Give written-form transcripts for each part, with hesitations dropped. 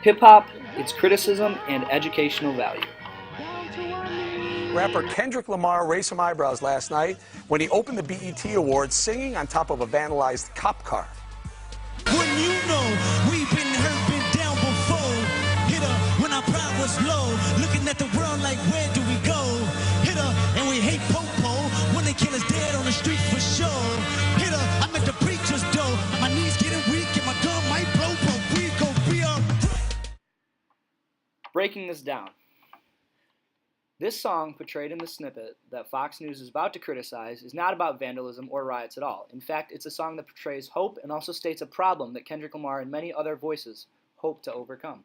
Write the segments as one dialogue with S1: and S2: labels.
S1: Hip-hop, its criticism, and educational value.
S2: Rapper Kendrick Lamar raised some eyebrows last night when he opened the BET Awards singing on top of a vandalized cop car.
S3: Wouldn't you know, we've been hurt, been down before. Hit her when our pride was low. Looking at the world like, where do we go? Hit her and we hate Popo. When they kill us dead on the street for sure. Hit her, I'm at the preacher's door. My knees getting weak and my gun might blow. But we go be up.
S1: Breaking this down. This song, portrayed in the snippet that Fox News is about to criticize, is not about vandalism or riots at all. In fact, it's a song that portrays hope and also states a problem that Kendrick Lamar and many other voices hope to overcome.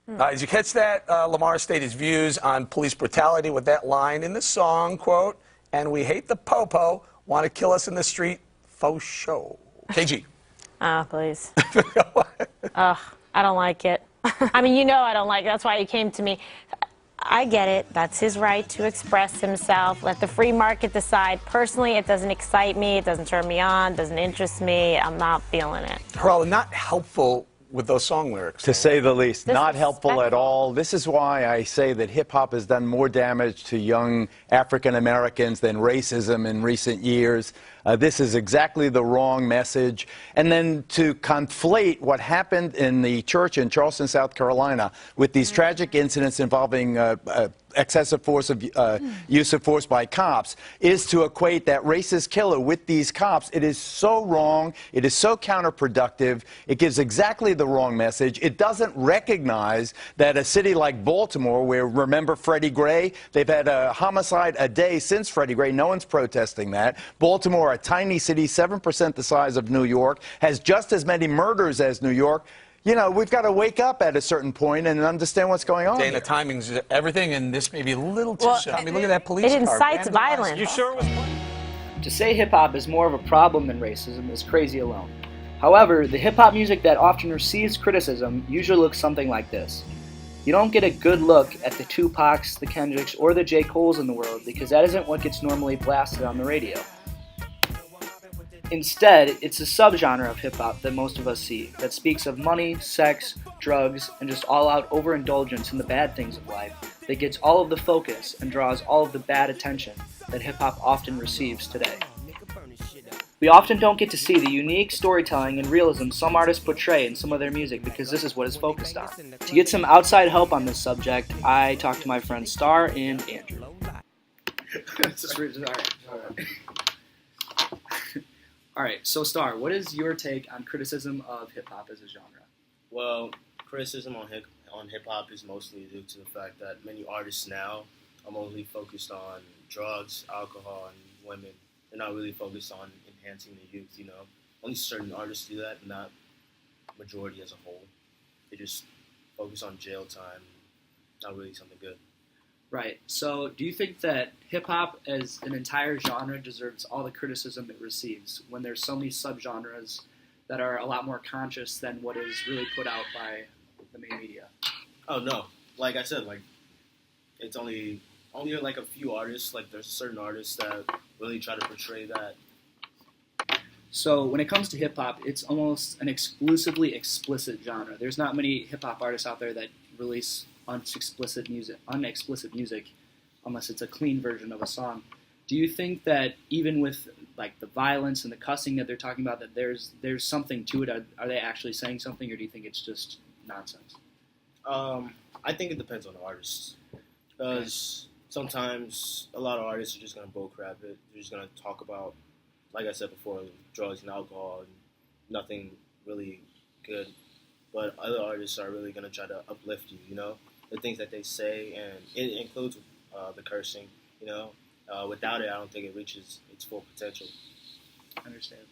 S2: Did you catch that? Lamar stated his views on police brutality with that line in the song, quote, "And we hate the popo, want to kill us in the street, faux show." KG.
S4: Oh, please. Ugh, I don't like it. I mean, you know I don't like it. That's why he came to me. I get it. That's his right to express himself. Let the free market decide. Personally, it doesn't excite me. It doesn't turn me on. It doesn't interest me. I'm not feeling it.
S2: Harala, not helpful with those song lyrics.
S5: To say the least. Not helpful at
S4: Disrespectful.
S5: all. This is why I say that hip-hop has done more damage to young African Americans than racism in recent years. This is exactly the wrong message. And then to conflate what happened in the church in Charleston, South Carolina, with these tragic incidents involving excessive force of use of force by cops, is to equate that racist killer with these cops. It is so wrong. It is so counterproductive. It gives exactly the wrong message. It doesn't recognize that a city like Baltimore, where, remember Freddie Gray, they've had a homicide a day since Freddie Gray. No one's protesting that. Baltimore, a tiny city, 7% the size of New York, has just as many murders as New York. You know, we've got to wake up at a certain point and understand what's going on.
S2: Dana, timing's everything, and this may be a little too soon. I mean, look at that police
S4: It
S2: car.
S4: incites
S2: Vandalized.
S4: violence.
S2: You sure it was?
S1: To say hip-hop is more of a problem than racism is crazy alone. However, the hip-hop music that often receives criticism usually looks something like this. You don't get a good look at the Tupacs, the Kendricks, or the J. Coles in the world because that isn't what gets normally blasted on the radio. Instead, it's a subgenre of hip-hop that most of us see that speaks of money, sex, drugs, and just all-out overindulgence in the bad things of life that gets all of the focus and draws all of the bad attention that hip-hop often receives today. We often don't get to see the unique storytelling and realism some artists portray in some of their music because this is what is focused on. To get some outside help on this subject, I talked to my friends Star and Andrew. Alright, so Star, what is your take on criticism of hip-hop as a genre?
S6: Well, criticism on hip hop is mostly due to the fact that many artists now are mostly focused on drugs, alcohol, and women. They're not really focused on enhancing the youth. You know, only certain artists do that, not majority as a whole. They just focus on jail time, not really something good.
S1: Right. So, do you think that hip-hop as an entire genre deserves all the criticism it receives when there's so many subgenres that are a lot more conscious than what is really put out by the main media?
S6: Oh no, like I said, like it's only like a few artists. Like there's certain artists that really try to portray that.
S1: So, when it comes to hip-hop, it's almost an exclusively explicit genre. There's not many hip-hop artists out there that release unexplicit music unless it's a clean version of a song. Do you think that even with like the violence and the cussing that they're talking about, that there's something to it? Are they actually saying something, or do you think it's just nonsense?
S6: I think it depends on the artist, because sometimes a lot of artists are just gonna bullcrap it. They're just gonna talk about, like I said before, drugs and alcohol and nothing really good. But other artists are really gonna try to uplift you. You know, the things that they say, and it includes the cursing. You know, without it, I don't think it reaches its full potential.
S1: I understand.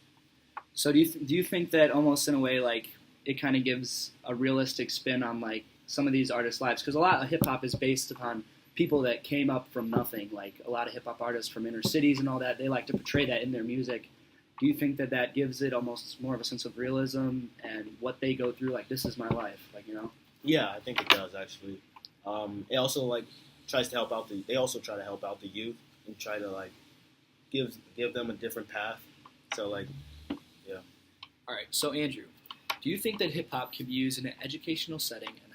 S1: So do you think that almost in a way like it kind of gives a realistic spin on like some of these artists' lives? Because a lot of hip hop is based upon people that came up from nothing. Like a lot of hip hop artists from inner cities and all that, they like to portray that in their music. Do you think that that gives it almost more of a sense of realism and what they go through? Like, this is my life, like, you know?
S6: Yeah, I think it does actually. It also like tries to help out the. They also try to help out the youth and try to like give them a different path. So like, yeah.
S1: All right. So Andrew, Do you think that hip hop can be used in an educational setting, and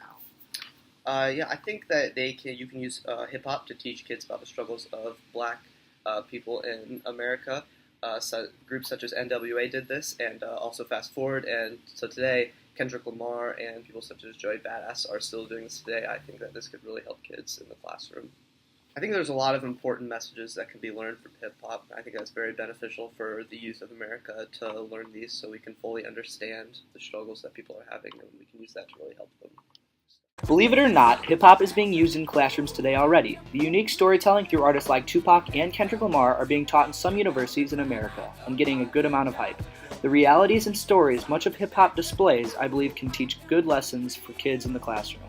S1: how?
S7: Yeah, I think that you can use hip hop to teach kids about the struggles of Black people in America. Groups such as NWA did this, and also Fast Forward, and so today Kendrick Lamar and people such as Joey Badass are still doing this today. I think that this could really help kids in the classroom. I think there's a lot of important messages that can be learned from hip hop. I think that's very beneficial for the youth of America to learn these, so we can fully understand the struggles that people are having, and we can use that to really help them.
S1: Believe it or not, hip-hop is being used in classrooms today already. The unique storytelling through artists like Tupac and Kendrick Lamar are being taught in some universities in America and getting a good amount of hype. The realities and stories much of hip-hop displays, I believe, can teach good lessons for kids in the classroom.